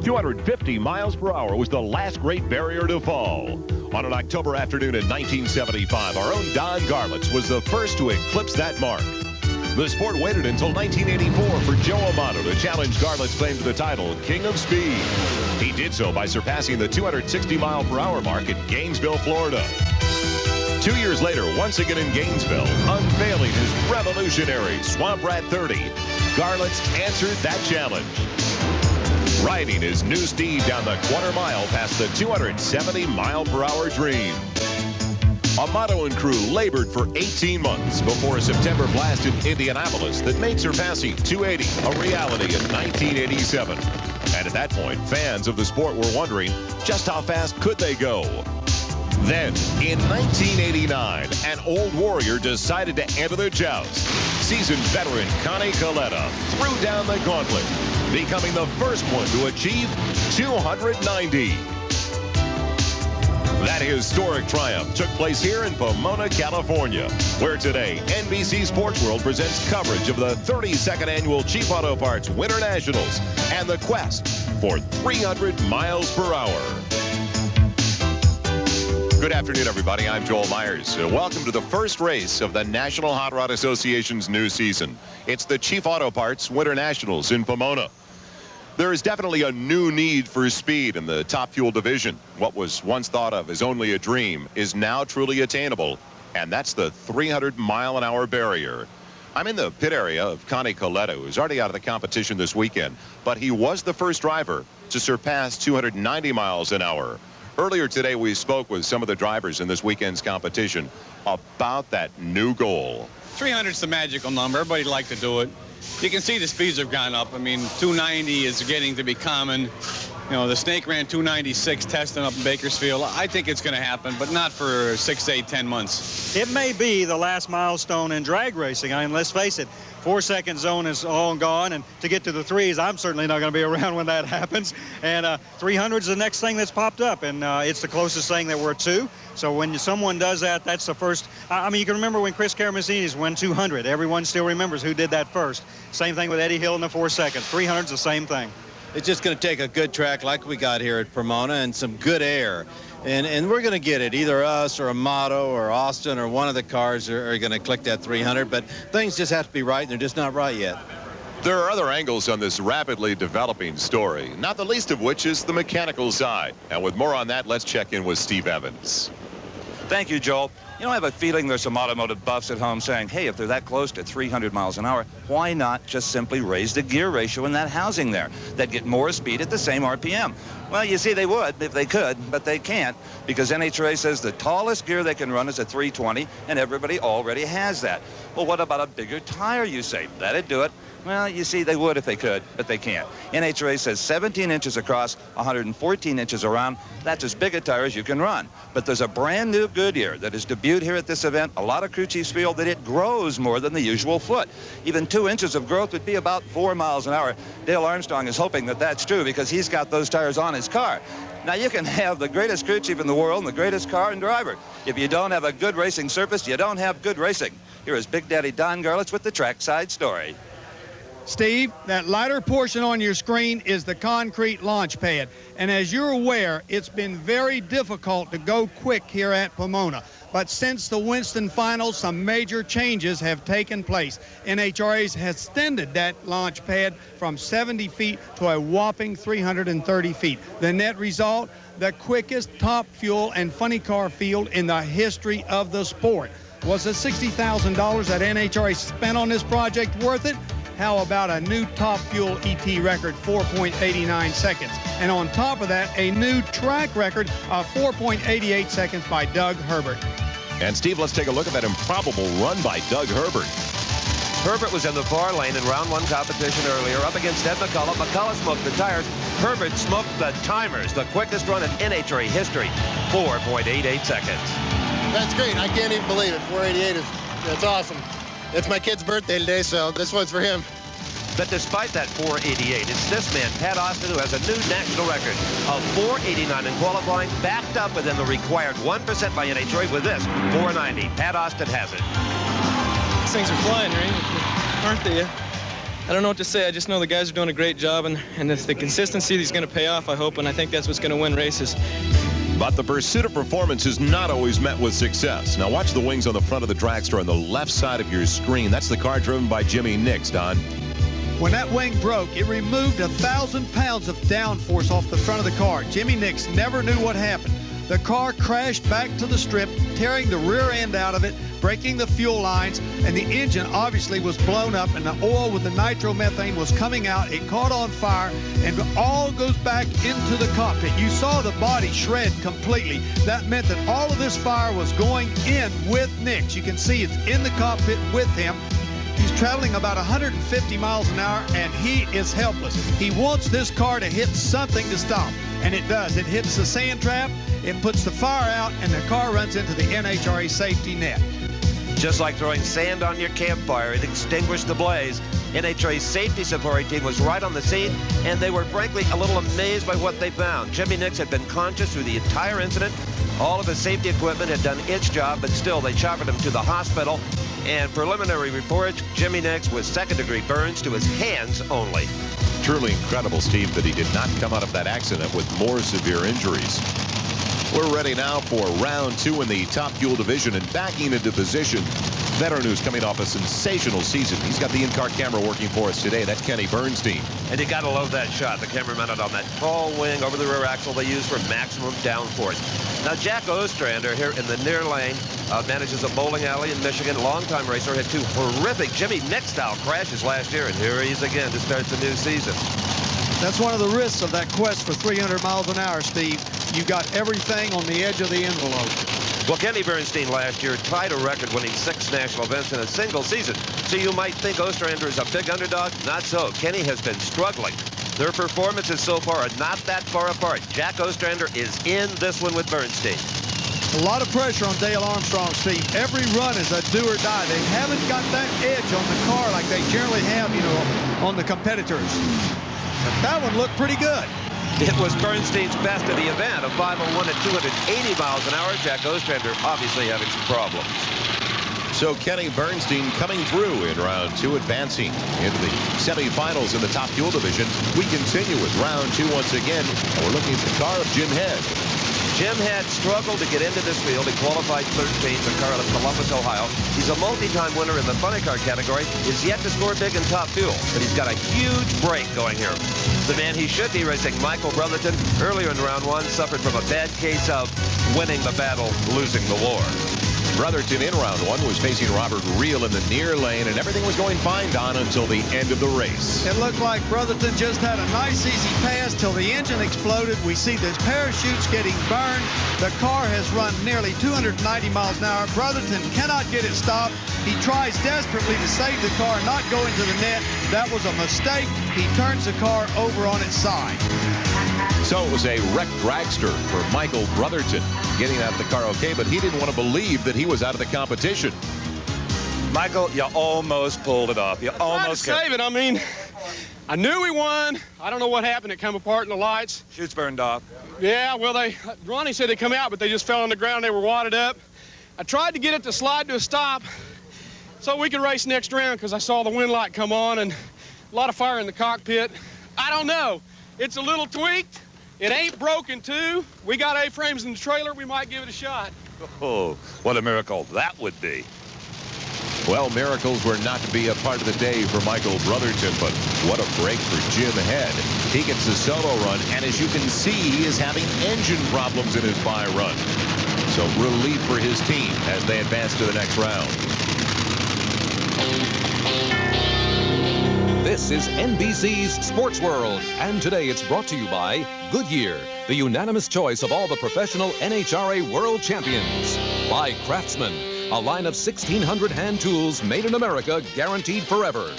250 miles per hour was the last great barrier to fall. On an October afternoon in 1975, our own Don Garlits was the first to eclipse that mark. The sport waited until 1984 for Joe Amato to challenge Garlits' claim to the title, King of Speed. He did so by surpassing the 260-mile-per-hour mark at Gainesville, Florida. 2 years later, once again in Gainesville, unveiling his revolutionary Swamp Rat 30, Garlits answered that challenge, riding his new steed down the quarter mile past the 270-mile-per-hour dream. Amato and crew labored for 18 months before a September blast in Indianapolis that made surpassing 280 a reality in 1987. And at that point, fans of the sport were wondering just how fast could they go. Then, in 1989, an old warrior decided to enter the joust. Seasoned veteran Connie Coletta threw down the gauntlet, becoming the first one to achieve 290. That historic triumph took place here in Pomona, California, where today NBC Sports World presents coverage of the 32nd annual Chief Auto Parts Winternationals and the quest for 300 miles per hour. Good afternoon, everybody. I'm Joel Myers. Welcome to the first race of the National Hot Rod Association's new season. It's the Chief Auto Parts Winternationals in Pomona. There is definitely a new need for speed in the top fuel division. What was once thought of as only a dream is now truly attainable, and that's the 300-mile-an-hour barrier. I'm in the pit area of Connie Coletta, who's already out of the competition this weekend, but he was the first driver to surpass 290 miles an hour. Earlier today, we spoke with some of the drivers in this weekend's competition about that new goal. 300's the magical number. Everybody'd like to do it. You can see the speeds have gone up. I mean, 290 is getting to be common. You know, the Snake ran 296 testing up in Bakersfield. I think it's going to happen, but not for 6, 8, 10 months. It may be the last milestone in drag racing. I mean, let's face it, 4-second zone is all gone, and to get to the threes, I'm certainly not going to be around when that happens. And 300 is the next thing that's popped up, and it's the closest thing that we're to. So when someone does that, that's the first. I mean, you can remember when Chris Karamazini's won 200. Everyone still remembers who did that first. Same thing with Eddie Hill in the 4 seconds. 300's the same thing. It's just going to take a good track like we got here at Pomona and some good air. And we're going to get it. Either us or Amato or Austin or one of the cars are going to click that 300. But things just have to be right, and they're just not right yet. There are other angles on this rapidly developing story, not the least of which is the mechanical side. And with more on that, let's check in with Steve Evans. Thank you, Joel. You know, I have a feeling there's some automotive buffs at home saying, hey, if they're that close to 300 miles an hour, why not just simply raise the gear ratio in that housing there? They'd get more speed at the same RPM. Well, you see, they would if they could, but they can't because NHRA says the tallest gear they can run is a 320, and everybody already has that. Well, what about a bigger tire, you say? That'd do it. Well, you see, they would if they could, but they can't. NHRA says 17 inches across, 114 inches around. That's as big a tire as you can run. But there's a brand new Goodyear that is debuted here at this event. A lot of crew chiefs feel that it grows more than the usual foot. Even 2 inches of growth would be about 4 miles an hour. Dale Armstrong is hoping that that's true because he's got those tires on his car. Now, you can have the greatest crew chief in the world and the greatest car and driver. If you don't have a good racing surface, you don't have good racing. Here is Big Daddy Don Garlits with the trackside story. Steve, that lighter portion on your screen is the concrete launch pad. And as you're aware, it's been very difficult to go quick here at Pomona. But since the Winston finals, some major changes have taken place. NHRA has extended that launch pad from 70 feet to a whopping 330 feet. The net result, the quickest top fuel and funny car field in the history of the sport. Was the $60,000 that NHRA spent on this project worth it? How about a new top fuel ET record, 4.89 seconds? And on top of that, a new track record of 4.88 seconds by Doug Herbert. And Steve, let's take a look at that improbable run by Doug Herbert. Herbert was in the far lane in round 1 competition earlier, up against Ed McCullough. McCullough smoked the tires. Herbert smoked the timers. The quickest run in NHRA history, 4.88 seconds. That's great. I can't even believe it. 488 that's awesome. It's my kid's birthday today, so this one's for him. But despite that 488, it's this man, Pat Austin, who has a new national record of 489 in qualifying, backed up within the required 1% by NHRA with this, 490. Pat Austin has it. These things are flying, right? Aren't they? I don't know what to say. I just know the guys are doing a great job, and it's the consistency that's going to pay off, I hope, and I think that's what's going to win races. But the pursuit of performance is not always met with success. Now watch the wings on the front of the dragster on the left side of your screen. That's the car driven by Jimmy Nix, Don. When that wing broke, it removed 1,000 pounds of downforce off the front of the car. Jimmy Nix never knew what happened. The car crashed back to the strip, tearing the rear end out of it, breaking the fuel lines, and the engine obviously was blown up, and the oil with the nitromethane was coming out. It caught on fire, and all goes back into the cockpit. You saw the body shred completely. That meant that all of this fire was going in with Nix. You can see it's in the cockpit with him. He's traveling about 150 miles an hour, and he is helpless. He wants this car to hit something to stop, and it does. It hits the sand trap, it puts the fire out, and the car runs into the NHRA safety net. Just like throwing sand on your campfire, it extinguished the blaze. NHRA's safety support team was right on the scene, and they were frankly a little amazed by what they found. Jimmy Nix had been conscious through the entire incident. All of his safety equipment had done its job, but still they choppered him to the hospital. And preliminary reports, Jimmy Nix was second-degree burns to his hands only. Truly incredible, Steve, that he did not come out of that accident with more severe injuries. We're ready now for round 2 in the Top Fuel division, and backing into position, veteran who's coming off a sensational season. He's got the in-car camera working for us today. That's Kenny Bernstein. And you gotta love that shot. The camera mounted on that tall wing over the rear axle they use for maximum downforce. Now Jack Ostrander here in the near lane manages a bowling alley in Michigan. Longtime racer, had 2 horrific Jimmy Nix-style crashes last year, and here he is again to start the new season. That's one of the risks of that quest for 300 miles an hour, Steve. You got everything on the edge of the envelope. Well, Kenny Bernstein last year tied a record, winning 6 national events in a single season. So you might think Ostrander is a big underdog. Not so. Kenny has been struggling. Their performances so far are not that far apart. Jack Ostrander is in this one with Bernstein. A lot of pressure on Dale Armstrong, Steve. Every run is a do or die. They haven't got that edge on the car like they generally have, you know, on the competitors. But that one looked pretty good. It was Bernstein's best of the event, a 501 at 280 miles an hour. Jack Ostrander obviously having some problems. So Kenny Bernstein coming through in round 2, advancing into the semifinals in the Top Fuel division. We continue with round 2 once again, and we're looking at the car of Jim Head. Jim Head struggled to get into this field. He qualified 13th, a car out of Columbus, Ohio. He's a multi-time winner in the funny car category. Is yet to score big in Top Fuel, but he's got a huge break going here. The man he should be racing, Michael Brotherton, earlier in round 1, suffered from a bad case of winning the battle, losing the war. Brotherton in round 1 was facing Robert Reel in the near lane, and everything was going fine, Don, until the end of the race. It looked like Brotherton just had a nice, easy pass till the engine exploded. We see the parachutes getting burned. The car has run nearly 290 miles an hour. Brotherton cannot get it stopped. He tries desperately to save the car, not go into the net. That was a mistake. He turns the car over on its side. So it was a wrecked dragster for Michael Brotherton, getting out of the car okay, but he didn't want to believe that he was out of the competition. Michael, you almost pulled it off. You almost tried to save it. I mean, I knew we won. I don't know what happened. It come apart in the lights. Chutes burned off. Yeah, well, Ronnie said they come out, but they just fell on the ground. They were wadded up. I tried to get it to slide to a stop so we could race next round because I saw the wind light come on and a lot of fire in the cockpit. I don't know. It's a little tweaked. It ain't broken, too. We got A-frames in the trailer. We might give it a shot. Oh, what a miracle that would be. Well, miracles were not to be a part of the day for Michael Brotherton, but what a break for Jim Head. He gets the solo run, and as you can see, he is having engine problems in his bye run. So relief for his team as they advance to the next round. This is NBC's Sports World, and today it's brought to you by Goodyear, the unanimous choice of all the professional NHRA World Champions. By Craftsman, a line of 1,600 hand tools made in America, guaranteed forever.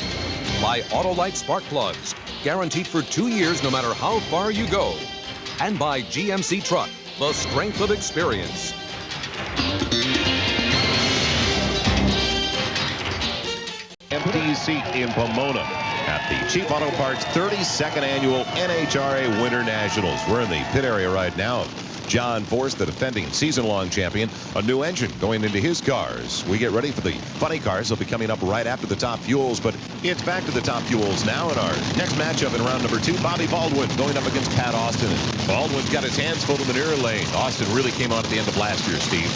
By Autolite Spark Plugs, guaranteed for 2 years no matter how far you go. And by GMC Truck, the strength of experience. Empty seat in Pomona at the Chief Auto Parts 32nd Annual NHRA Winternationals. We're in the pit area right now. John Force, the defending season-long champion, a new engine going into his cars. We get ready for the funny cars. They'll be coming up right after the Top Fuels, but it's back to the Top Fuels now in our next matchup in round number 2. Bobby Baldwin going up against Pat Austin. And Baldwin's got his hands full in the near lane. Austin really came on at the end of last year, Steve.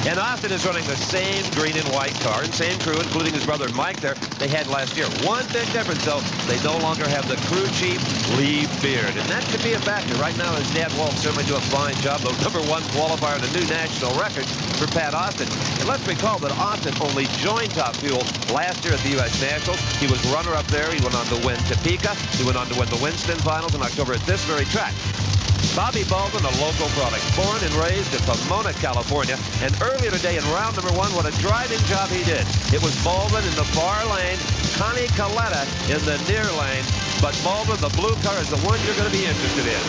And Austin is running the same green and white car and same crew, including his brother Mike there, they had last year. One big difference, though, they no longer have the crew chief, Lee Beard. And that could be a factor. Right now, his dad Walt certainly do a fine job. The #1 qualifier and a new national record for Pat Austin. And let's recall that Austin only joined Top Fuel last year at the U.S. Nationals. He was runner-up there. He went on to win Topeka. He went on to win the Winston Finals in October at this very track. Bobby Baldwin, a local product, born and raised in Pomona, California. And earlier today in round number 1, what a driving job he did. It was Baldwin in the far lane, Connie Coletta in the near lane. But Baldwin, the blue car, is the one you're going to be interested in.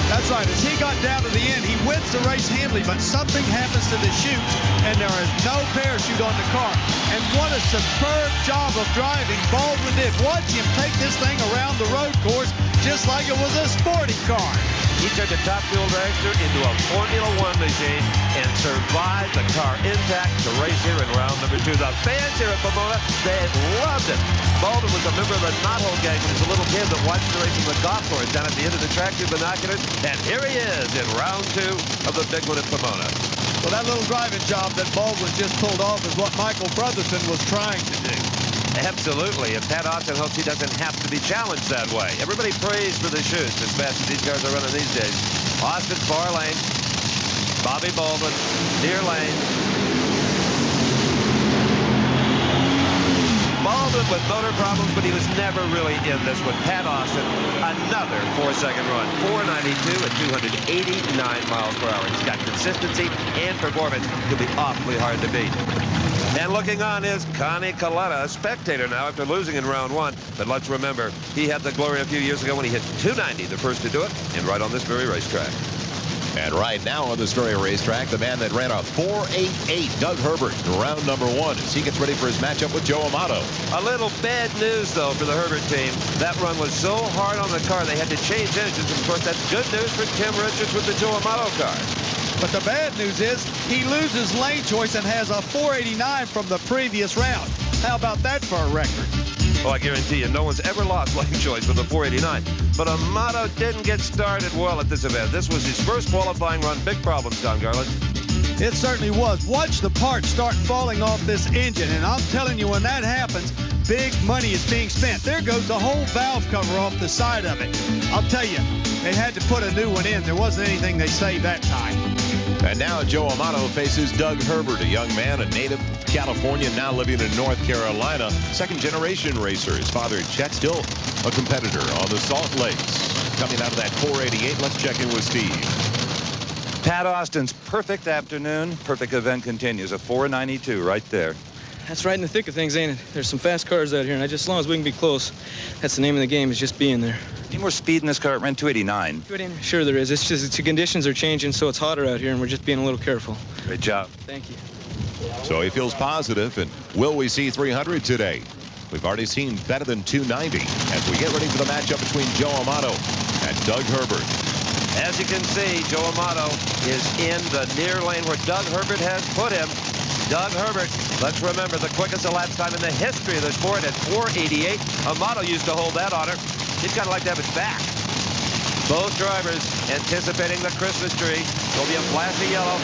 That's right. As he got down to the end, he wins the race handily, but something happens to the chute, and there is no parachute on the car. And what a superb job of driving Baldwin did. Watch him take this thing around the road course just like it was a sporty car. He turned the Top Fuel dragster into a Formula 1 machine and survived the car intact to race here in round number 2. The fans here at Pomona, they loved it. Baldwin was a member of the Knothole gang when he was a little kid that watched the race from the golf course down at the end of the track through binoculars. And here he is in round 2 of the big one at Pomona. Well, that little driving job that Baldwin just pulled off is what Michael Brotherson was trying to do. Absolutely, and Pat Austin hopes he doesn't have to be challenged that way. Everybody prays for the chutes as fast as these cars are running these days. Austin far lane, Bobby Baldwin near lane. Baldwin with motor problems, but he was never really in this one. Pat Austin, another 4-second run, 492 at 289 miles per hour. He's got consistency and performance. He'll be awfully hard to beat. And looking on is Connie Coletta, a spectator now after losing in round 1. But let's remember, he had the glory a few years ago when he hit 290, the first to do it, and right on this very racetrack. And right now on this very racetrack, the man that ran a 4.88, Doug Herbert, in round number 1, as he gets ready for his matchup with Joe Amato. A little bad news, though, for the Herbert team. That run was so hard on the car, they had to change engines. Of course, that's good news for Tim Richards with the Joe Amato car. But the bad news is he loses lane choice and has a 489 from the previous round. How about that for a record? Well, I guarantee you, no one's ever lost lane choice with a 489. But Amato didn't get started well at this event. This was his first qualifying run. Big problems, Don Garland. It certainly was. Watch the parts start falling off this engine, and I'm telling you, when that happens, big money is being spent. There goes the whole valve cover off the side of it. I'll tell you, they had to put a new one in. There wasn't anything they saved that time. And now Joe Amato faces Doug Herbert, a young man, a native of California, now living in North Carolina. Second-generation racer. His father, Chet, still a competitor on the Salt Lakes. Coming out of that 488, let's check in with Steve. Pat Austin's perfect afternoon, perfect event continues. A 492 right there. That's right in the thick of things, ain't it? There's some fast cars out here, and as long as we can be close, that's the name of the game, is just being there. Any more speed in this car? It ran 289. Sure there is. It's just the conditions are changing, so it's hotter out here, and we're just being a little careful. Great job. Thank you. So he feels positive, and will we see 300 today? We've already seen better than 290 as we get ready for the matchup between Joe Amato and Doug Herbert. As you can see, Joe Amato is in the near lane where Doug Herbert has put him. Doug Herbert, let's remember, the quickest elapsed time in the history of the sport at 488. Amato used to hold that honor. He's kind of like to have it back. Both drivers anticipating the Christmas tree. There'll be a flash of yellow.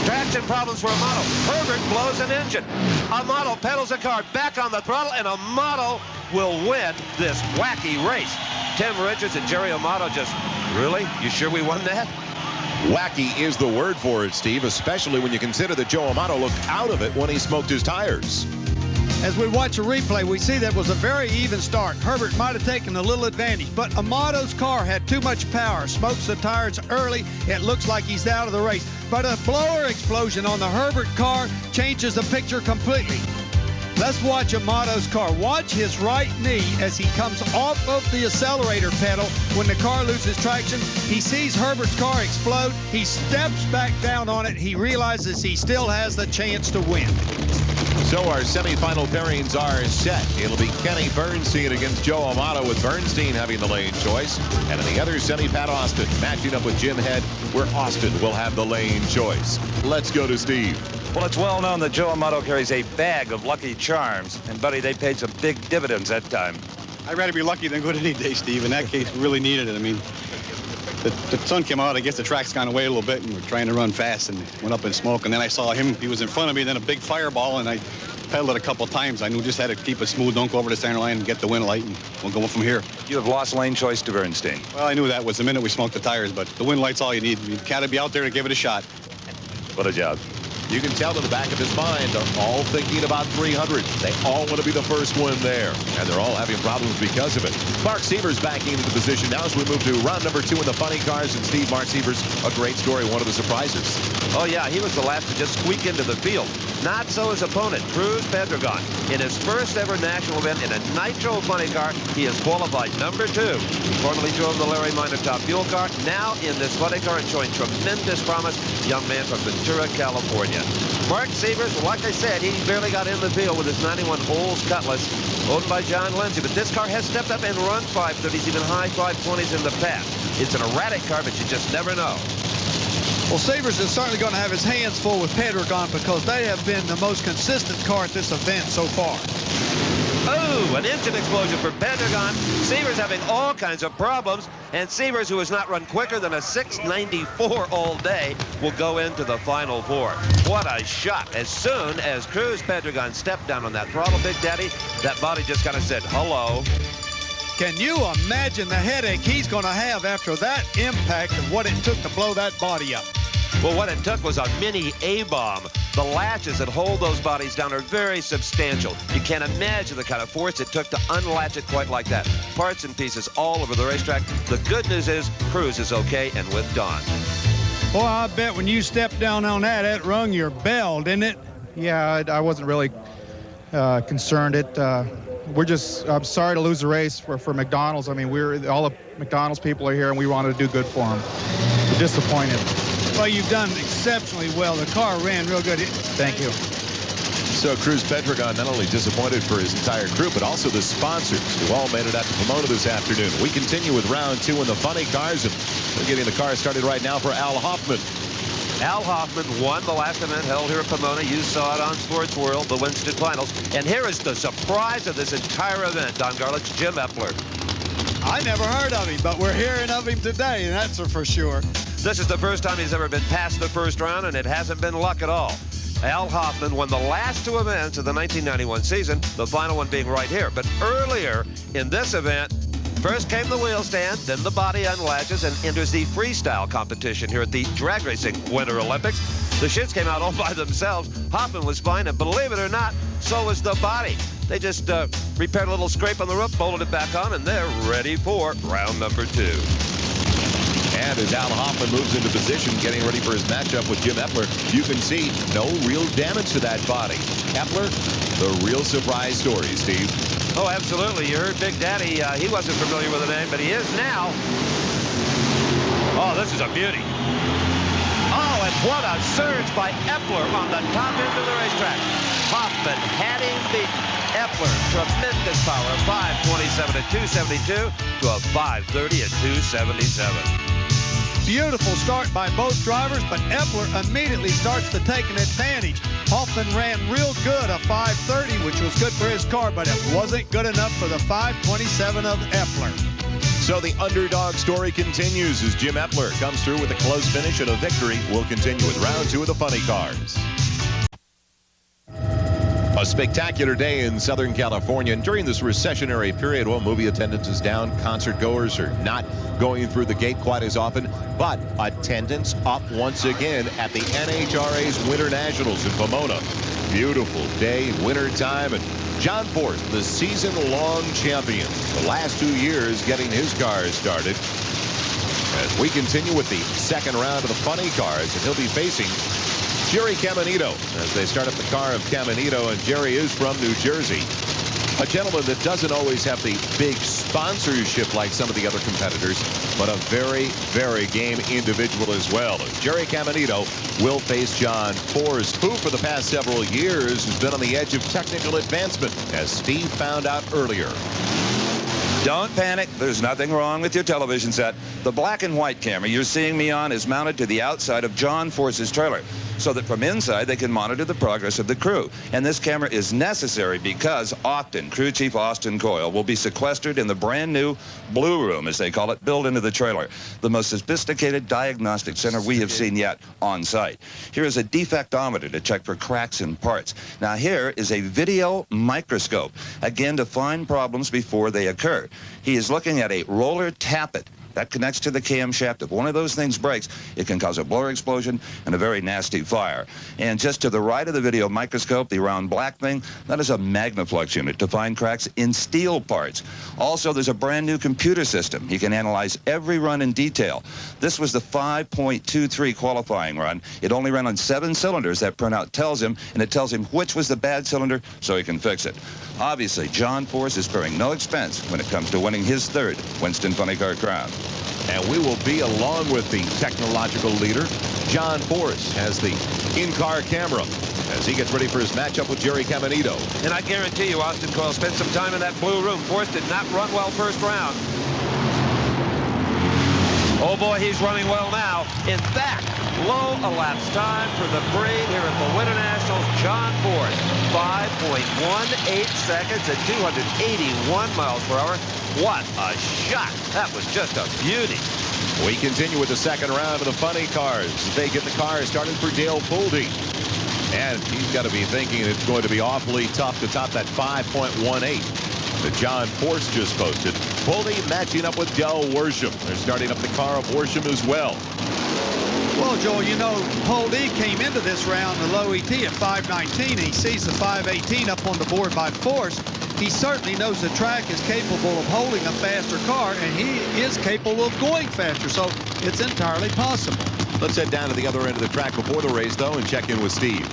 Traction problems for Amato. Herbert blows an engine. Amato pedals the car back on the throttle, and Amato will win this wacky race. Tim Richards and Jerry Amato just, really? You sure we won that? Wacky is the word for it, Steve, especially when you consider that Joe Amato looked out of it when he smoked his tires. As we watch a replay, we see that was a very even start. Herbert might have taken a little advantage, but Amato's car had too much power. Smokes the tires early. It looks like he's out of the race. But a blower explosion on the Herbert car changes the picture completely. Let's watch Amato's car. Watch his right knee as he comes off of the accelerator pedal when the car loses traction. He sees Herbert's car explode. He steps back down on it. He realizes he still has the chance to win. So our semifinal pairings are set. It'll be Kenny Bernstein against Joe Amato, with Bernstein having the lane choice. And in the other semi, Pat Austin matching up with Jim Head, where Austin will have the lane choice. Let's go to Steve. Well, it's well known that Joe Amato carries a bag of Lucky Charms. And, buddy, they paid some big dividends that time. I'd rather be lucky than good any day, Steve. In that case, we really needed it. I mean, the sun came out. I guess the track's gone away a little bit, and we're trying to run fast, and went up in smoke. And then I saw him. He was in front of me, then a big fireball, and I pedaled it a couple times. I knew just had to keep it smooth, don't go over the center line, and get the wind light, and we'll go from here. You have lost lane choice to Bernstein. Well, I knew that was the minute we smoked the tires, but the wind light's all you need. You've got to be out there to give it a shot. What a job. You can tell in the back of his mind, they're all thinking about 300. They all want to be the first one there, and they're all having problems because of it. Mark Sievers backing into position now as we move to round number 2 in the funny cars. And Steve, Mark Sievers, a great story, one of the surprises. Oh, yeah, he was the last to just squeak into the field. Not so his opponent, Cruz Pedregon. In his first ever national event in a nitro funny car, he has qualified number 2. He formerly drove the Larry Minor Top Fuel car. Now in this funny car and showing tremendous promise, young man from Ventura, California. Mark Sievers, like I said, he barely got in the field with his 91 Olds Cutlass, owned by John Lindsay. But this car has stepped up and run 530s, even high 520s in the past. It's an erratic car, but you just never know. Well, Sievers is certainly going to have his hands full with Pedregon because they have been the most consistent car at this event so far. Oh, an engine explosion for Pedregon. Sievers having all kinds of problems, and Sievers, who has not run quicker than a 694 all day, will go into the final 4. What a shot. As soon as Cruz Pedregon stepped down on that throttle, Big Daddy, that body just kind of said, hello. Can you imagine the headache he's going to have after that impact of what it took to blow that body up? Well, what it took was a mini A-bomb. The latches that hold those bodies down are very substantial. You can't imagine the kind of force it took to unlatch it quite like that. Parts and pieces all over the racetrack. The good news is Cruz is okay and with Don. Boy, I bet when you stepped down on that, it rung your bell, didn't it? Yeah, I wasn't really concerned. I'm sorry to lose the race for McDonald's. I mean, all the McDonald's people are here, and we wanted to do good for them. We're disappointed. Well, you've done exceptionally well. The car ran real good. Thank you. So Cruz Pedregon not only disappointed for his entire crew, but also the sponsors who all made it out to Pomona this afternoon. We continue with round 2 in the funny cars, and we're getting the car started right now for Al Hoffman. Al Hoffman won the last event held here at Pomona. You saw it on Sports World, the Winston Finals. And here is the surprise of this entire event, Don Garlick's Jim Epler. I never heard of him, but we're hearing of him today, and that's for sure. This is the first time he's ever been past the first round, and it hasn't been luck at all. Al Hoffman won the last 2 events of the 1991 season, the final one being right here. But earlier in this event, first came the wheel stand, then the body unlatches and enters the freestyle competition here at the Drag Racing Winter Olympics. The shits came out all by themselves. Hoffman was fine, and believe it or not, so was the body. They just repaired a little scrape on the roof, bolted it back on, and they're ready for round number 2. And as Al Hoffman moves into position, getting ready for his matchup with Jim Epler, you can see no real damage to that body. Epler, the real surprise story, Steve. Oh, absolutely. You heard Big Daddy. He wasn't familiar with the name, but he is now. Oh, this is a beauty. Oh, and what a surge by Epler on the top end of the racetrack. Hoffman had him beaten. Epler, tremendous power, 527 at 272 to a 530 at 277. Beautiful start by both drivers, but Epler immediately starts to take an advantage. Hoffman ran real good, a 530, which was good for his car, but it wasn't good enough for the 527 of Epler. So the underdog story continues as Jim Epler comes through with a close finish and a victory. We'll continue with round 2 of the funny cars. A spectacular day in Southern California, and during this recessionary period, well, movie attendance is down. Concert goers are not going through the gate quite as often, but attendance up once again at the NHRA's Winternationals in Pomona. Beautiful day, winter time, and John Force, the season-long champion, the last 2 years getting his cars started. As we continue with the second round of the funny cars, and he'll be facing Jerry Caminito as they start up the car of Caminito, and Jerry is from New Jersey. A gentleman that doesn't always have the big sponsorship like some of the other competitors, but a very, very game individual as well. Jerry Caminito will face John Force, who for the past several years has been on the edge of technical advancement, as Steve found out earlier. Don't panic. There's nothing wrong with your television set. The black and white camera you're seeing me on is mounted to the outside of John Force's trailer, so that from inside they can monitor the progress of the crew. And this camera is necessary because often Crew Chief Austin Coyle will be sequestered in the brand new Blue Room, as they call it, built into the trailer, the most sophisticated diagnostic center we have seen yet on site. Here is a defectometer to check for cracks in parts. Now here is a video microscope, again to find problems before they occur. He is looking at a roller tappet that connects to the camshaft. If one of those things breaks, it can cause a blower explosion and a very nasty fire. And just to the right of the video microscope, the round black thing, that is a Magnaflux unit to find cracks in steel parts. Also, there's a brand new computer system. He can analyze every run in detail. This was the 5.23 qualifying run. It only ran on 7 cylinders, that printout tells him, and it tells him which was the bad cylinder so he can fix it. Obviously, John Force is sparing no expense when it comes to winning his 3rd Winston Funny Car Crown. And we will be along with the technological leader. John Force has the in-car camera as he gets ready for his matchup with Jerry Caminito. And I guarantee you, Austin Coyle spent some time in that Blue Room. Force did not run well first round. Oh boy, he's running well now. In fact, low elapsed time for the parade here at the Winternationals. John Force, 5.18 seconds at 281 miles per hour. What a shot. That was just a beauty. We continue with the second round of the funny cars. They get the car started for Dale Pulte. And he's got to be thinking it's going to be awfully tough to top that 5.18 that John Force just posted. Pulte matching up with Del Worsham. They're starting up the car of Worsham as well. Well, Joel, you know, Pulte came into this round the low ET at 519. He sees the 518 up on the board by Force. He certainly knows the track is capable of holding a faster car, and he is capable of going faster, so it's entirely possible. Let's head down to the other end of the track before the race, though, and check in with Steve.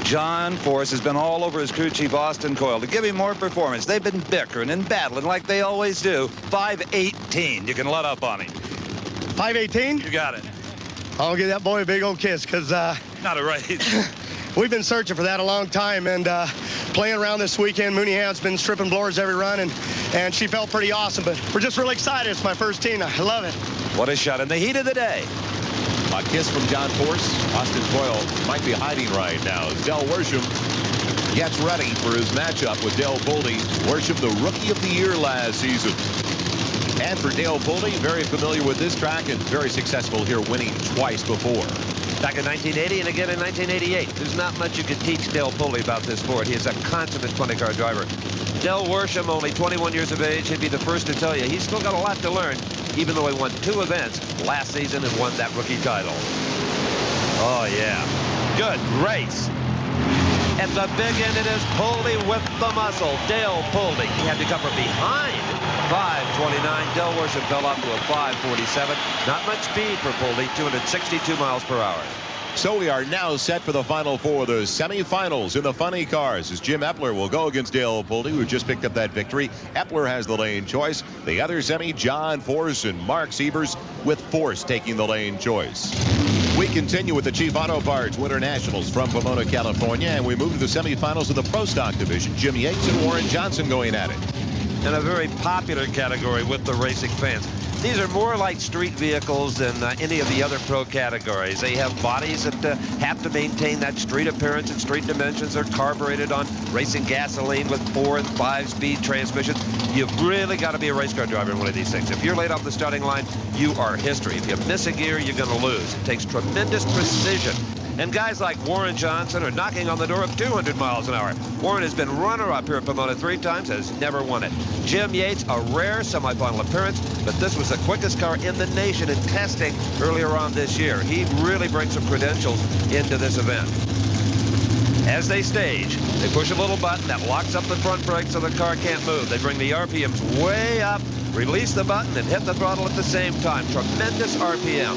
John Force has been all over his crew chief Austin Coyle to give him more performance. They've been bickering and battling like they always do. 518. You can let up on him. 518? You got it. I'll give that boy a big old kiss, because not a race. We've been searching for that a long time, and playing around this weekend. Mooney Ham's been stripping blowers every run, and she felt pretty awesome. But we're just really excited. It's my first team. I love it. What a shot in the heat of the day. A kiss from John Force. Austin Coyle might be hiding right now as Del Worsham gets ready for his matchup with Dale Pulte. Worsham, the Rookie of the Year last season. And for Dale Pulte, very familiar with this track and very successful here, winning twice before. Back in 1980 and again in 1988. There's not much you could teach Dale Pulte about this sport. He is a consummate funny car driver. Del Worsham, only 21 years of age, he'd be the first to tell you he's still got a lot to learn, even though he won 2 events last season and won that rookie title. Oh, yeah. Good race. At the big end, it is Pulte with the muscle. Dale Pulte. He had to come from behind. 529. Del Worsham fell off to a 547. Not much speed for Pulte. 262 miles per hour. So we are now set for the final 4 of the semifinals in the funny cars, as Jim Epler will go against Dale Pulte, who just picked up that victory. Epler has the lane choice. The other semi, John Force and Mark Sievers, with Force taking the lane choice. We continue with the Chief Auto Parts Winternationals from Pomona, California, and we move to the semifinals of the Pro Stock division. Jim Yates and Warren Johnson going at it. In a very popular category with the racing fans. These are more like street vehicles than any of the other pro categories. They have bodies that have to maintain that street appearance and street dimensions. They're carbureted on racing gasoline with 4- and 5-speed transmissions. You've really got to be a race car driver in one of these things. If you're laid off the starting line, you are history. If you miss a gear, you're going to lose. It takes tremendous precision. And guys like Warren Johnson are knocking on the door of 200 miles an hour. Warren has been runner-up here at Pomona 3 times, has never won it. Jim Yates, a rare semifinal appearance, but this was the quickest car in the nation in testing earlier on this year. He really brings some credentials into this event. As they stage, they push a little button that locks up the front brake so the car can't move. They bring the RPMs way up, release the button, and hit the throttle at the same time. Tremendous RPM.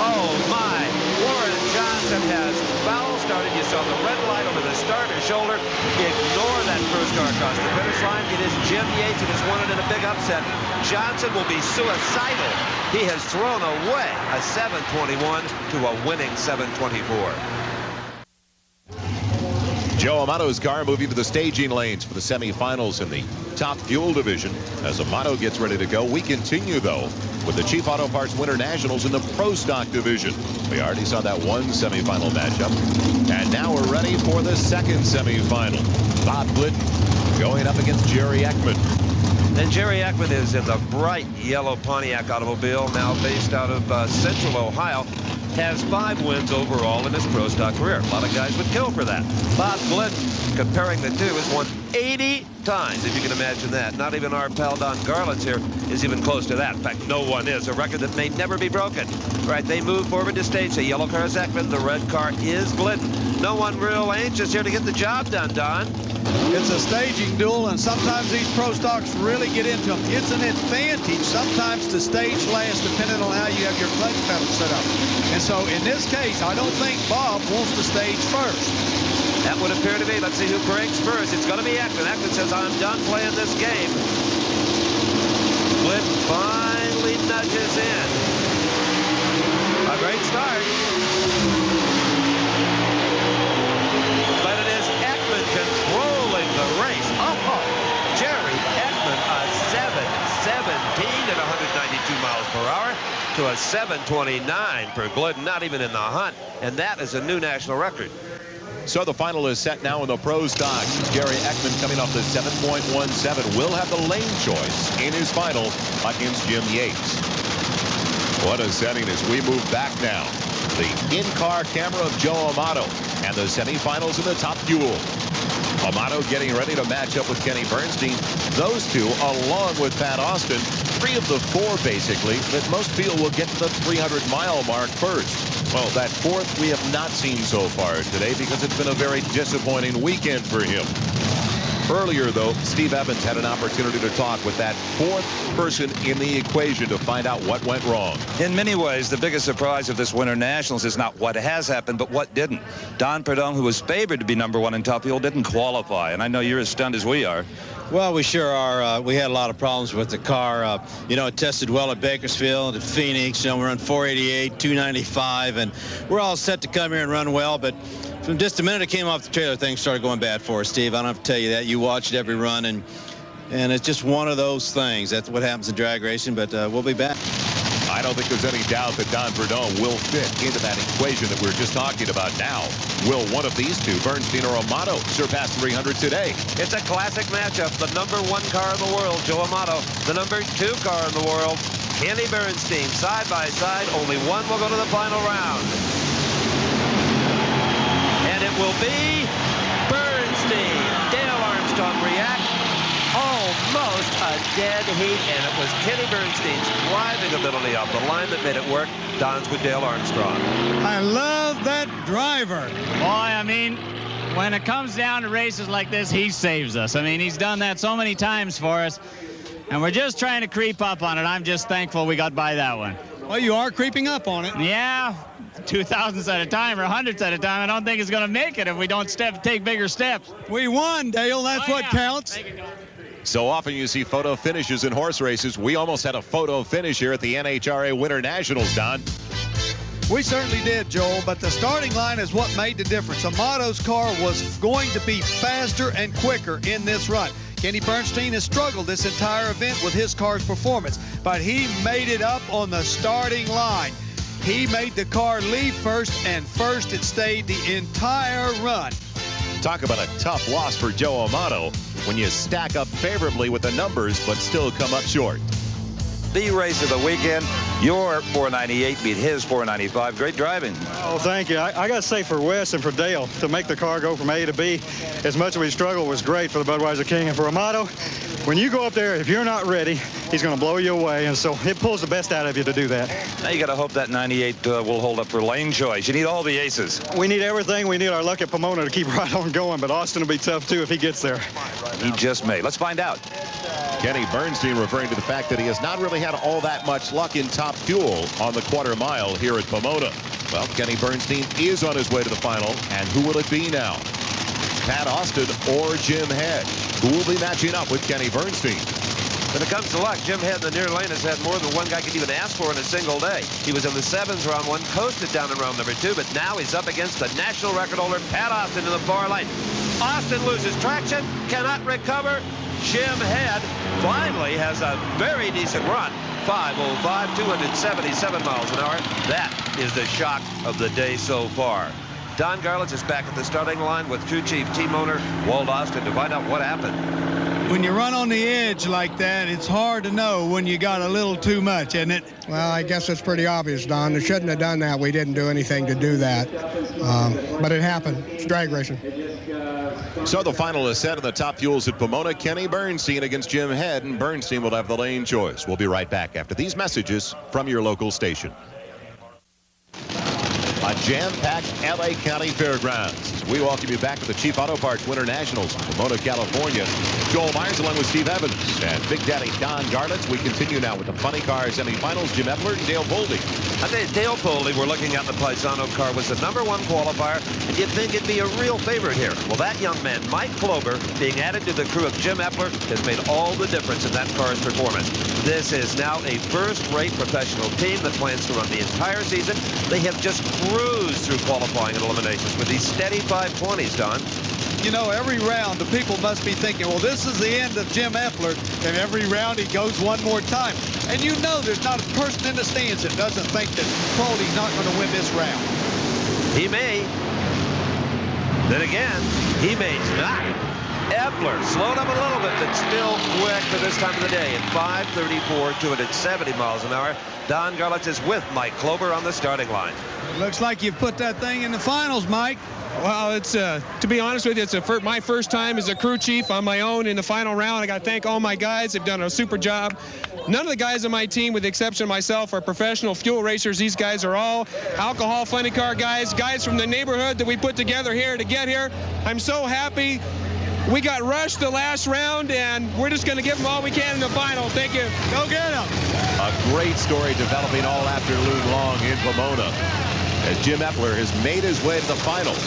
Oh, my. Warren Johnson Johnson has foul started. You saw the red light over the starter's shoulder. Ignore that first car across the finish line. It is Jim Yates who has won it in a big upset. Johnson will be suicidal. He has thrown away a 7:21 to a winning 7:24. Joe Amato's car moving to the staging lanes for the semifinals in the top fuel division. As Amato gets ready to go, we continue, though, with the Chief Auto Parts Winternationals in the Pro Stock division. We already saw that one semifinal matchup. And now we're ready for the second semifinal. Bob Glidden going up against Jerry Ekman. And Jerry Ekman is in the bright yellow Pontiac automobile, now based out of Central Ohio. Has 5 wins overall in his Pro Stock career. A lot of guys would kill for that. Bob Glidden, comparing the two, has won 80 times, if you can imagine that. Not even our pal Don Garlits here is even close to that. In fact, no one is. A record that may never be broken. Right, they move forward to stage. The yellow car is Ekman. The red car is Glidden. No one real anxious here to get the job done, Don. It's a staging duel, and sometimes these Pro Stocks really get into them. It's an advantage sometimes to stage last, depending on how you have your clutch pedal set up. And so in this case, I don't think Bob wants to stage first. That would appear to be. Let's see who breaks first. It's going to be Ekman. Ekman says, I'm done playing this game. Glidden finally nudges in. A great start. But it is Ekman controlling the race. Jerry Ekman, a 7:17 at 192 miles per hour to a 7:29 for Glidden, not even in the hunt. And that is a new national record. So the final is set now in the Pro Stocks. Jerry Ekman coming off the 7.17 will have the lane choice in his final against Jim Yates. What a setting as we move back now. The in-car camera of Joe Amato and the semifinals in the top fuel. Amato getting ready to match up with Kenny Bernstein. Those two, along with Pat Austin, 3 of the 4 basically that most feel will get to the 300-mile mark first. Well, that 4th we have not seen so far today because it's been a very disappointing weekend for him. Earlier, though, Steve Evans had an opportunity to talk with that 4th person in the equation to find out what went wrong. In many ways, the biggest surprise of this Winter Nationals is not what has happened, but what didn't. Don Perdome, who was favored to be #1 in top fuel, didn't qualify, and I know you're as stunned as we are. Well, we sure are. We had a lot of problems with the car. You know, it tested well at Bakersfield, at Phoenix. You know, we're on 488, 295, and we're all set to come here and run well, but from just the minute it came off the trailer, things started going bad for us, Steve. I don't have to tell you that. You watched every run, and it's just one of those things. That's what happens in drag racing, but we'll be back. I don't think there's any doubt that Don Perdome will fit into that equation that we were just talking about now. Will one of these two, Bernstein or Amato, surpass 300 today? It's a classic matchup. The #1 car in the world, Joe Amato. The #2 car in the world, Kenny Bernstein. Side by side, only one will go to the final round. And it will be Bernstein. Dale Armstrong reacts. Almost a dead heat, and it was Kenny Bernstein's driving ability off the line that made it work. Don's with Dale Armstrong. I love that driver. Boy, I mean, when it comes down to races like this, he saves us. I mean, he's done that so many times for us, and we're just trying to creep up on it. I'm just thankful we got by that one. Well, you are creeping up on it. Yeah, 2,000ths at a time or 100ths at a time. I don't think it's going to make it if we don't take bigger steps. We won, Dale. That's what counts. Thank you, Don. So often you see photo finishes in horse races. We almost had a photo finish here at the NHRA Winter Nationals, Don. We certainly did, Joel, but the starting line is what made the difference. Amato's car was going to be faster and quicker in this run. Kenny Bernstein has struggled this entire event with his car's performance, but he made it up on the starting line. He made the car leave first, and first it stayed the entire run. Talk about a tough loss for Joe Amato when you stack up favorably with the numbers but still come up short. The race of the weekend, your 498 beat his 495. Great driving. Oh, thank you. I got to say, for Wes and for Dale, to make the car go from A to B, as much as we struggled, was great for the Budweiser King. And for Amato, when you go up there, if you're not ready, he's going to blow you away. And so it pulls the best out of you to do that. Now you got to hope that 98 will hold up for lane choice. You need all the aces. We need everything. We need our luck at Pomona to keep right on going. But Austin will be tough, too, if he gets there. He just may. Let's find out. Kenny Bernstein referring to the fact that he has not really had all that much luck in top fuel on the quarter mile here at Pomona. Well, Kenny Bernstein is on his way to the final, and who will it be now? Pat Austin or Jim Head? Who will be matching up with Kenny Bernstein? When it comes to luck, Jim Head in the near lane has had more than one guy could even ask for in a single day. He was in the 7s round 1, coasted down in round number 2, but now he's up against the national record holder, Pat Austin, in the far lane. Austin loses traction, cannot recover. Jim Head finally has a very decent run. 5:05, 277 miles an hour. That is the shock of the day so far. Don Garlits is back at the starting line with crew chief team owner Walt Austin to find out what happened. When you run on the edge like that, it's hard to know when you got a little too much, isn't it? Well, I guess it's pretty obvious, Don. They shouldn't have done that. We didn't do anything to do that. But it happened. It's drag racing. So the finalists set in the top fuels at Pomona. Kenny Bernstein against Jim Head, and Bernstein will have the lane choice. We'll be right back after these messages from your local station. A jam-packed LA County Fairgrounds. We welcome you back to the Chief Auto Parts Winternationals in Pomona, California. Joel Myers along with Steve Evans and Big Daddy Don Garlits. We continue now with the Funny Car semifinals. Jim Epler and Dale Boldy. I think Dale Boldy, we're looking at the Paisano car, was the #1 qualifier, and you'd think it'd be a real favorite here. Well, that young man, Mike Klober, being added to the crew of Jim Epler, has made all the difference in that car's performance. This is now a first-rate professional team that plans to run the entire season. They have just cruised through qualifying and eliminations with these steady 520s, Don. You know, every round, the people must be thinking, well, this is the end of Jim Epler, and every round he goes one more time. And you know there's not a person in the stands that doesn't think that Quality's not going to win this round. He may. Then again, he may not. Epler slowed up a little bit, but still quick for this time of the day at 5:34, 270 miles an hour. Don Garlits is with Mike Klober on the starting line. It looks like you've put that thing in the finals, Mike. Well, it's to be honest with you, it's my first time as a crew chief on my own in the final round. I got to thank all my guys. They've done a super job. None of the guys on my team, with the exception of myself, are professional fuel racers. These guys are all alcohol funny car guys from the neighborhood that we put together here to get here. I'm so happy. We got rushed the last round, and we're just going to give them all we can in the final. Thank you. Go get them. A great story developing all afternoon long in Pomona, as Jim Epler has made his way to the finals.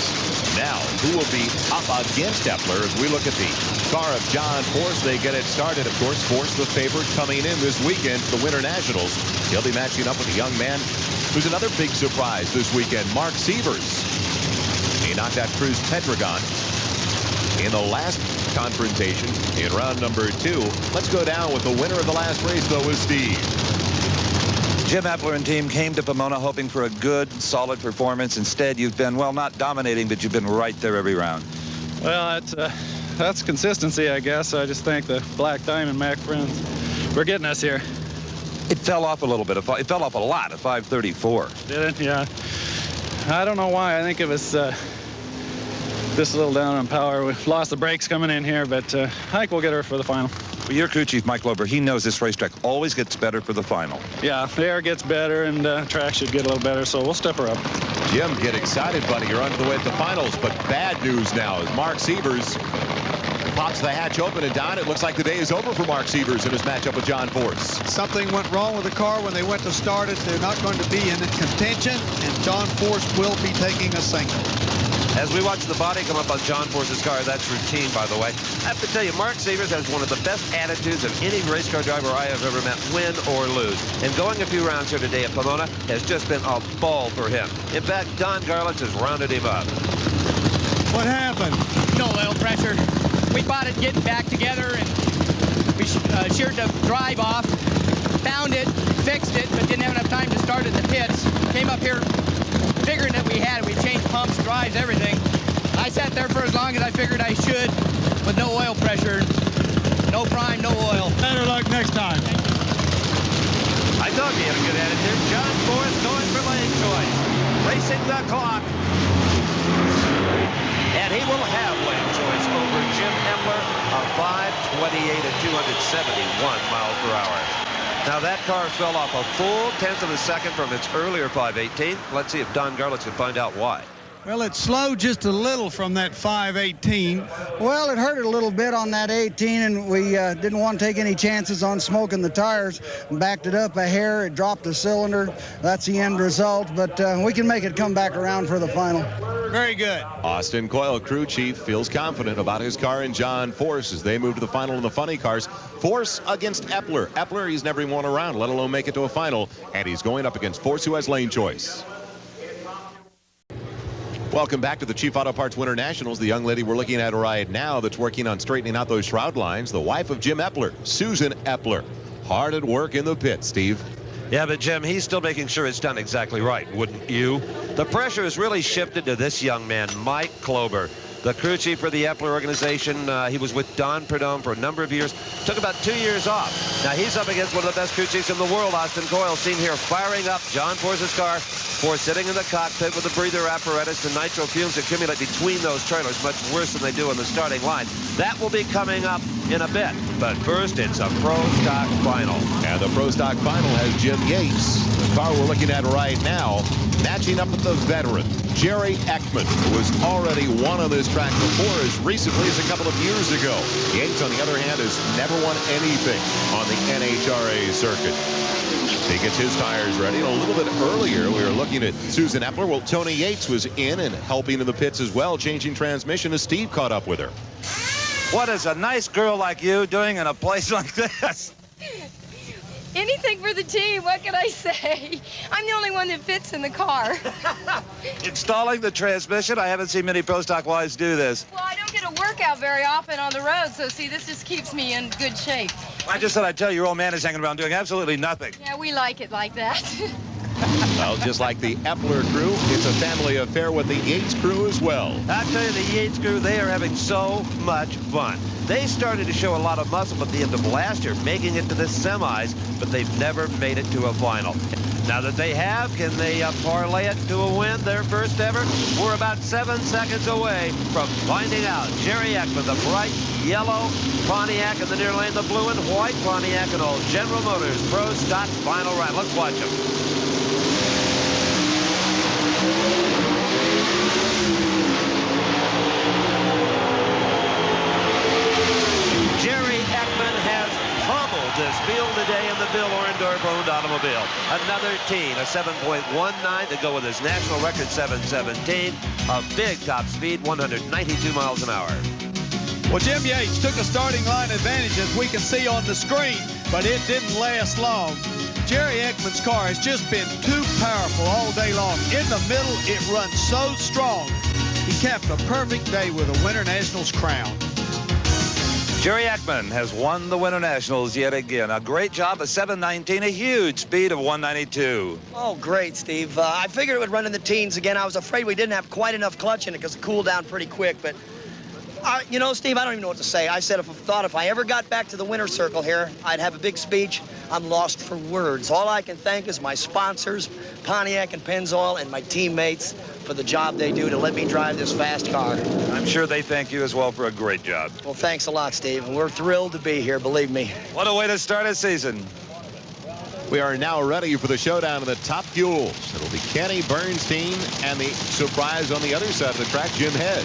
Now, who will be up against Epler as we look at the car of John Force? They get it started, of course. Force, the favorite, coming in this weekend to the Winternationals. He'll be matching up with a young man who's another big surprise this weekend, Mark Sievers. He knocked out Cruz Pedregon in the last confrontation in round number 2. Let's go down with the winner of the last race, though, is Steve. Jim Epler and team came to Pomona hoping for a good, solid performance. Instead, you've been, well, not dominating, but you've been right there every round. Well, that's consistency, I guess. I just thank the Black Diamond Mac friends for getting us here. It fell off a little bit. It fell off a lot at 5:34. Did it? Yeah. I don't know why. I think it was just a little down on power. We lost the brakes coming in here, but I think we'll get her for the final. Well, your crew chief, Mike Klober, he knows this racetrack always gets better for the final. Yeah, the air gets better, and track should get a little better, so we'll step her up. Jim, get excited, buddy. You're on the way to the finals, but bad news now as Mark Sievers pops the hatch open, and Don, it looks like the day is over for Mark Sievers in his matchup with John Force. Something went wrong with the car when they went to start it. They're not going to be in contention, and John Force will be taking a single. As we watch the body come up on John Force's car, that's routine, by the way. I have to tell you, Mark Sievers has one of the best attitudes of any race car driver I have ever met, win or lose. And going a few rounds here today at Pomona has just been a ball for him. In fact, Don Garlits has rounded him up. What happened? No oil pressure. We bought it getting back together, and we sheared the drive off, found it, fixed it, but didn't have enough time to start at the pits. Came up here figuring that we had it. We changed pumps, drives, everything. I sat there for as long as I figured I should with no oil pressure, no prime, no oil. Better luck next time. I thought he had a good attitude. John Force going for lane choice. Racing the clock. And he will have lane choice over Jim Epler of 5:28 at 271 miles per hour. Now that car fell off a full tenth of a second from its earlier 5:18. Let's see if Don Garlits can find out why. Well, it slowed just a little from that 518. Well, it hurt it a little bit on that 18, and we didn't want to take any chances on smoking the tires. Backed it up a hair. It dropped the cylinder. That's the end result, but we can make it come back around for the final. Very good. Austin Coyle, crew chief, feels confident about his car and John Force as they move to the final in the funny cars. Force against Epler. Epler, he's never even won a round, let alone make it to a final, and he's going up against Force, who has lane choice. Welcome back to the Chief Auto Parts Winternationals. The young lady we're looking at right now that's working on straightening out those shroud lines, the wife of Jim Epler, Susan Epler. Hard at work in the pit, Steve. Yeah, but Jim, he's still making sure it's done exactly right, wouldn't you? The pressure has really shifted to this young man, Mike Klober, the crew chief for the Epler organization. He was with Don Prudhomme for a number of years. Took about 2 years off. Now he's up against one of the best crew chiefs in the world, Austin Coyle, seen here firing up John Force's car. Force sitting in the cockpit with the breather apparatus. The nitro fumes accumulate between those trailers, much worse than they do on the starting line. That will be coming up in a bit. But first, it's a Pro Stock Final. And the Pro Stock Final has Jim Yates, the car we're looking at right now, matching up with the veteran, Jerry Ekman, who has already won on this track before as recently as a couple of years ago. Yates, on the other hand, has never won anything on the NHRA circuit. He gets his tires ready. A little bit earlier, we were looking at Susan Epler. Well, Tony Yates was in and helping in the pits as well, changing transmission as Steve caught up with her. What is a nice girl like you doing in a place like this? Anything for the team, what can I say? I'm the only one that fits in the car. Installing the transmission? I haven't seen many Pro Stock wives do this. Well, I don't get a workout very often on the road, so see, this just keeps me in good shape. I just thought I'd tell you your old man is hanging around doing absolutely nothing. Yeah, we like it like that. Well, just like the Epler crew, it's a family affair with the Yates crew as well. I tell you, the Yates crew, they are having so much fun. They started to show a lot of muscle at the end of last year, making it to the semis, but they've never made it to a final. Now that they have, can they parlay it to a win, their first ever? We're about 7 seconds away from finding out. Jerry Ekman, the bright yellow Pontiac in the near lane, the blue and white Pontiac and old General Motors Pro Stock Final round. Let's watch them. Jerry Ekman has pummeled this field today in the Bill Orendorff-owned automobile. Another teen, a 7.19 to go with his national record 7:17. A big top speed, 192 miles an hour. Well, Jim Yates took a starting line advantage, as we can see on the screen, but it didn't last long. Jerry Ekman's car has just been too powerful all day long. In the middle, it runs so strong. He capped a perfect day with a Winternationals crown. Jerry Ekman has won the Winternationals yet again. A great job, a 7:19, a huge speed of 192. Oh, great, Steve. I figured it would run in the teens again. I was afraid we didn't have quite enough clutch in it because it cooled down pretty quick. But, you know, Steve, I don't even know what to say. I said if I ever got back to the winner's circle here, I'd have a big speech. I'm lost for words. All I can thank is my sponsors, Pontiac and Pennzoil, and my teammates for the job they do to let me drive this fast car. I'm sure they thank you as well for a great job. Well, thanks a lot, Steve. We're thrilled to be here, believe me. What a way to start a season. We are now ready for the showdown of the top fuels. It'll be Kenny Bernstein and the surprise on the other side of the track, Jim Head.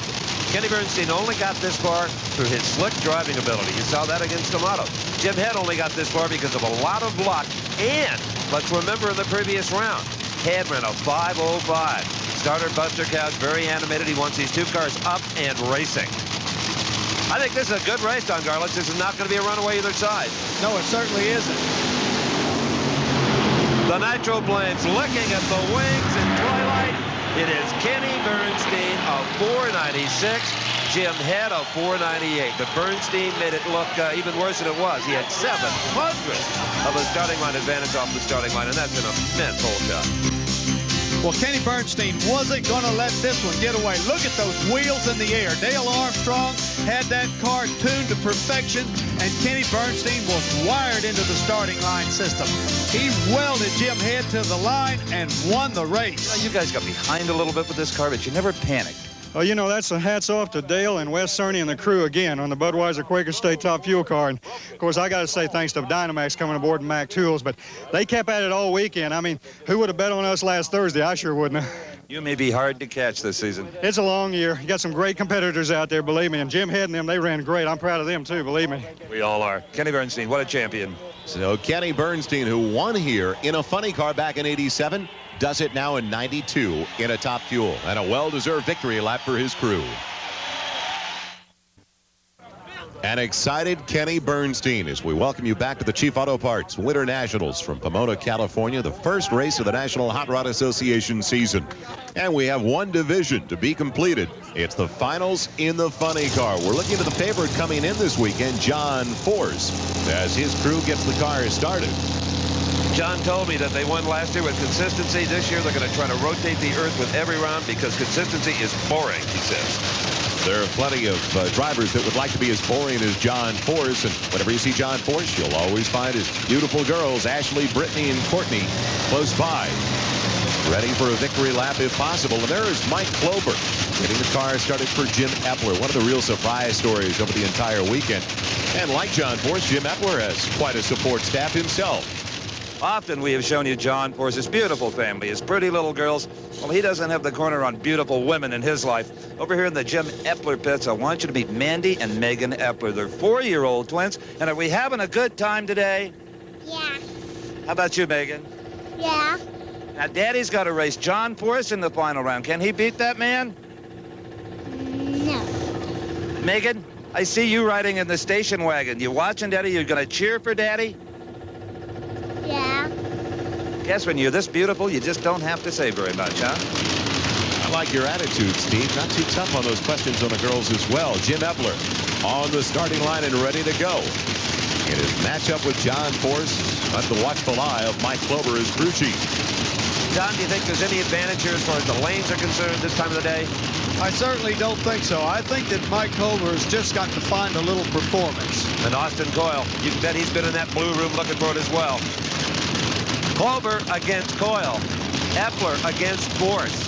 Kenny Bernstein only got this far through his slick driving ability. You saw that against Amato. Jim Head only got this far because of a lot of luck. And let's remember in the previous round, Head ran a 5:05. Starter Buster Couch, very animated. He wants these two cars up and racing. I think this is a good race, Don Garlitz. This is not going to be a runaway either side. No, it certainly isn't. The nitro blades licking at the wings in twilight. It is Kenny Bernstein of 496, Jim Head of 498. But Bernstein made it look even worse than it was. He had 700 of a starting line advantage off the starting line, and that's an immense hole shot. Well, Kenny Bernstein wasn't going to let this one get away. Look at those wheels in the air. Dale Armstrong had that car tuned to perfection, and Kenny Bernstein was wired into the starting line system. He welded Jim Head to the line and won the race. You guys got behind a little bit with this car, but you never panicked. Well, you know, that's a hats off to Dale and Wes Cerny and the crew again on the Budweiser Quaker State Top Fuel car. And, of course, I got to say thanks to Dynamax coming aboard and Mac Tools, but they kept at it all weekend. I mean, who would have bet on us last Thursday? I sure wouldn't have. You may be hard to catch this season. It's a long year. You got some great competitors out there, believe me. And Jim Head and them, they ran great. I'm proud of them, too, believe me. We all are. Kenny Bernstein, what a champion. So Kenny Bernstein, who won here in a funny car back in '87, does it now in '92 in a Top Fuel. And a well-deserved victory lap for his crew. An excited Kenny Bernstein as we welcome you back to the Chief Auto Parts Winternationals from Pomona, California, the first race of the National Hot Rod Association season. And we have one division to be completed. It's the finals in the funny car. We're looking at the favorite coming in this weekend, John Force, as his crew gets the car started. John told me that they won last year with consistency. This year they're going to try to rotate the earth with every round because consistency is boring, he says. There are plenty of drivers that would like to be as boring as John Force, and whenever you see John Force, you'll always find his beautiful girls, Ashley, Brittany, and Courtney, close by, ready for a victory lap if possible. And there is Mike Klober getting the car started for Jim Epler, one of the real surprise stories over the entire weekend. And like John Force, Jim Epler has quite a support staff himself. Often we have shown you John Force's beautiful family, his pretty little girls. Well, he doesn't have the corner on beautiful women in his life. Over here in the Jim Epler pits, I want you to meet Mandy and Megan Epler. They're 4-year-old twins. And are we having a good time today? Yeah. How about you, Megan? Yeah. Now, Daddy's got to race John Force in the final round. Can he beat that man? No. Megan, I see you riding in the station wagon. You watching Daddy? You're going to cheer for Daddy? Yeah. Guess when you're this beautiful, you just don't have to say very much, huh? I like your attitude, Steve. Not too tough on those questions on the girls as well. Jim Epler on the starting line and ready to go. In his matchup with John Force, under the watchful eye of Mike Klober, his crew chief. Don, do you think there's any advantage here as far as the lanes are concerned this time of the day? I certainly don't think so. I think that Mike Klober has just got to find a little performance. And Austin Coyle, you can bet he's been in that blue room looking for it as well. Klober against Coyle. Epler against Force.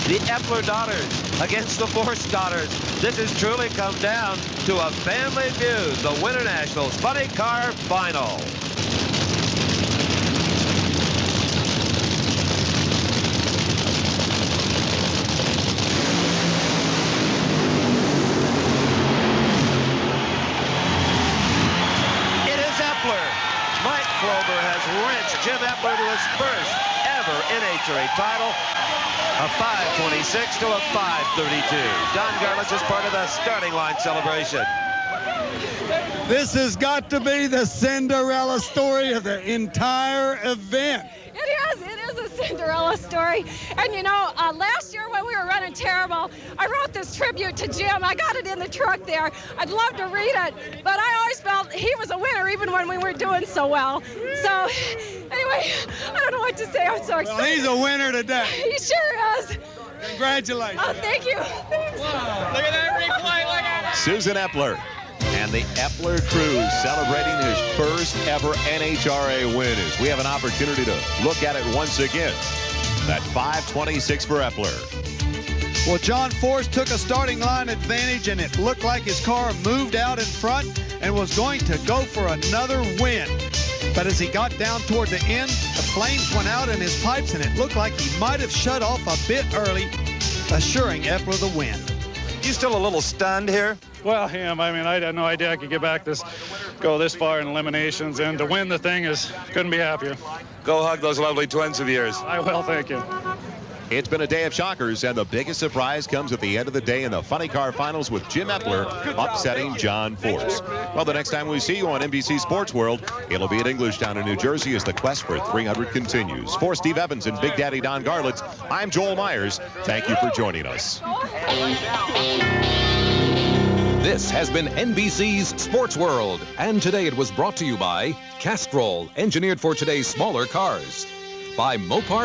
The Epler daughters against the Force daughters. This has truly come down to a family feud. The Winternationals Funny Car Final. Mike Klober has wrenched Jim Epler to his first ever NHRA title, a 5:26 to a 5:32. Don Garlits is part of the starting line celebration. This has got to be the Cinderella story of the entire event. It is a Cinderella story. And you know, last year when we were running terrible, I wrote this tribute to Jim. I got it in the truck there. I'd love to read it, but I always felt he was a winner even when we weren't doing so well. So anyway, I don't know what to say. I'm so excited. Well, he's a winner today. He sure is. Congratulations. Oh, thank you. Thanks. Wow. Look at that replay. Look at it. Susan Epler and the Epler crew celebrating his first ever NHRA win as we have an opportunity to look at it once again. That 5:26 for Epler. Well, John Force took a starting line advantage, and it looked like his car moved out in front and was going to go for another win. But as he got down toward the end, the flames went out in his pipes, and it looked like he might have shut off a bit early, assuring Epler the win. You still a little stunned here? Well, I am. I mean, I had no idea I could go this far in eliminations, and to win the thing couldn't be happier. Go hug those lovely twins of yours. I will, thank you. It's been a day of shockers, and the biggest surprise comes at the end of the day in the Funny Car Finals with Jim Epler upsetting John Force. Well, the next time we see you on NBC Sports World, it'll be at Englishtown in New Jersey as the quest for 300 continues. For Steve Evans and Big Daddy Don Garlits, I'm Joel Myers. Thank you for joining us. This has been NBC's Sports World, and today it was brought to you by Castrol, engineered for today's smaller cars, by Mopar